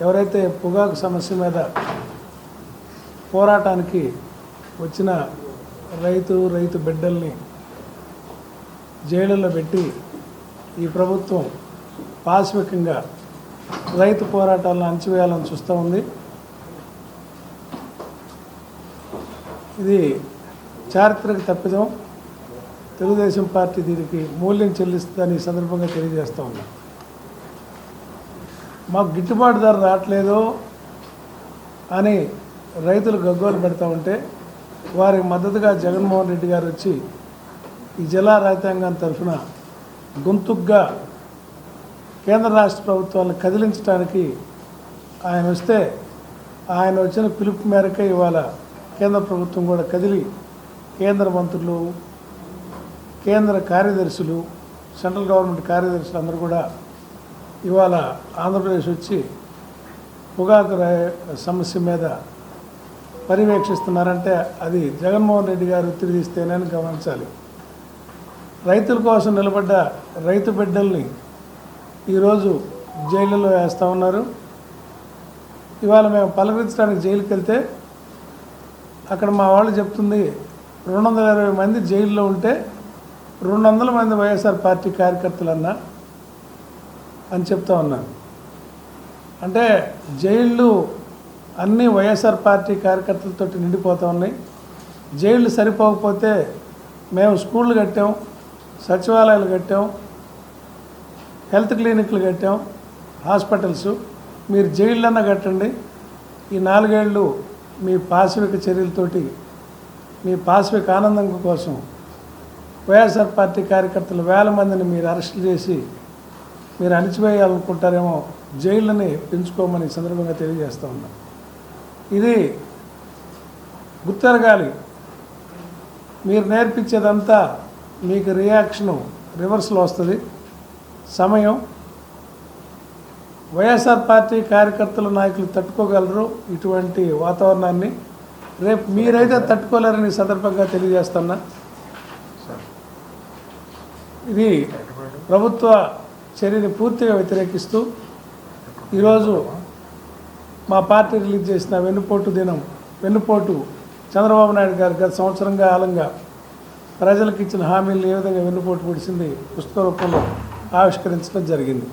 ఎవరైతే పొగాకు సమస్య మీద పోరాటానికి వచ్చిన రైతు బిడ్డల్ని జైళ్ళలో పెట్టి ఈ ప్రభుత్వం పాశవికంగా రైతు పోరాటాలను అణచివేయాలని చూస్తూ ఉంది. ఇది చారిత్రక తప్పిదం. తెలుగుదేశం పార్టీ దీనికి మూల్యం చెల్లిస్తుందని ఈ సందర్భంగా తెలియజేస్తూ ఉన్నాం. మాకు గిట్టుబాటు ధర రావట్లేదు అని రైతులు గగ్గోలు పెడతా ఉంటే వారికి మద్దతుగా జగన్మోహన్ రెడ్డి గారు వచ్చి ఈ జిల్లా రైతాంగం తరఫున గొంతుగ్గా కేంద్ర రాష్ట్ర ప్రభుత్వాలను కదిలించడానికి ఆయన వస్తే ఆయన వచ్చిన పిలుపు మేరకే ఇవాళ కేంద్ర ప్రభుత్వం కూడా కదిలి కేంద్ర మంత్రులు, కేంద్ర కార్యదర్శులు, సెంట్రల్ గవర్నమెంట్ కార్యదర్శులు అందరూ కూడా ఇవాళ ఆంధ్రప్రదేశ్ వచ్చి పొగాకు సమస్య మీద పర్యవేక్షిస్తున్నారంటే అది జగన్మోహన్ రెడ్డి గారు తిరిగిస్తేనని గమనించాలి. రైతుల కోసం నిలబడ్డ రైతు బిడ్డల్ని ఈరోజు జైళ్ళలో వేస్తూ ఉన్నారు. ఇవాళ మేము పలకరించడానికి జైలుకి వెళ్తే అక్కడ మా వాళ్ళు చెప్తుంది 220 మంది జైల్లో ఉంటే 200 మంది వైఎస్ఆర్ పార్టీ కార్యకర్తలన్నా అని చెప్తా ఉన్నాను. అంటే జైళ్ళు అన్నీ వైఎస్ఆర్ పార్టీ కార్యకర్తలతో నిండిపోతూ ఉన్నాయి. జైళ్ళు సరిపోకపోతే మేము స్కూళ్ళు కట్టాం, సచివాలయాలు కట్టాం, హెల్త్ క్లినిక్లు కట్టాం, హాస్పిటల్స్. మీరు జైళ్ళన్నా కట్టండి. ఈ 4 ఏళ్ళు మీ పాశవిక చర్యలతోటి మీ పాశవిక ఆనందం కోసం వైఎస్ఆర్ పార్టీ కార్యకర్తలు వేల మందిని మీరు అరెస్ట్ చేసి మీరు అణిచివేయాలనుకుంటారేమో. జైళ్ళని పెంచుకోమని సందర్భంగా తెలియజేస్తూ ఉన్నాం. ఇది గుర్తెరగాలి. మీరు నేర్పించేదంతా మీకు రియాక్షను రివర్స్లో వస్తుంది. సమయం వైఎస్ఆర్ పార్టీ కార్యకర్తలు, నాయకులు తట్టుకోగలరు ఇటువంటి వాతావరణాన్ని. రేపు మీరైతే తట్టుకోలేరని సందర్భంగా తెలియజేస్తున్నా. ఇది ప్రభుత్వ చర్యని పూర్తిగా వ్యతిరేకిస్తూ ఈరోజు మా పార్టీ రిలీజ్ చేసిన వెన్నుపోటు చంద్రబాబు నాయుడు గారు గత సంవత్సరంగా కాలంగా ప్రజలకు ఇచ్చిన హామీలను ఏ విధంగా వెన్నుపోటు పొడిచింది పుస్తక రూపంలో ఆవిష్కరించడం జరిగింది.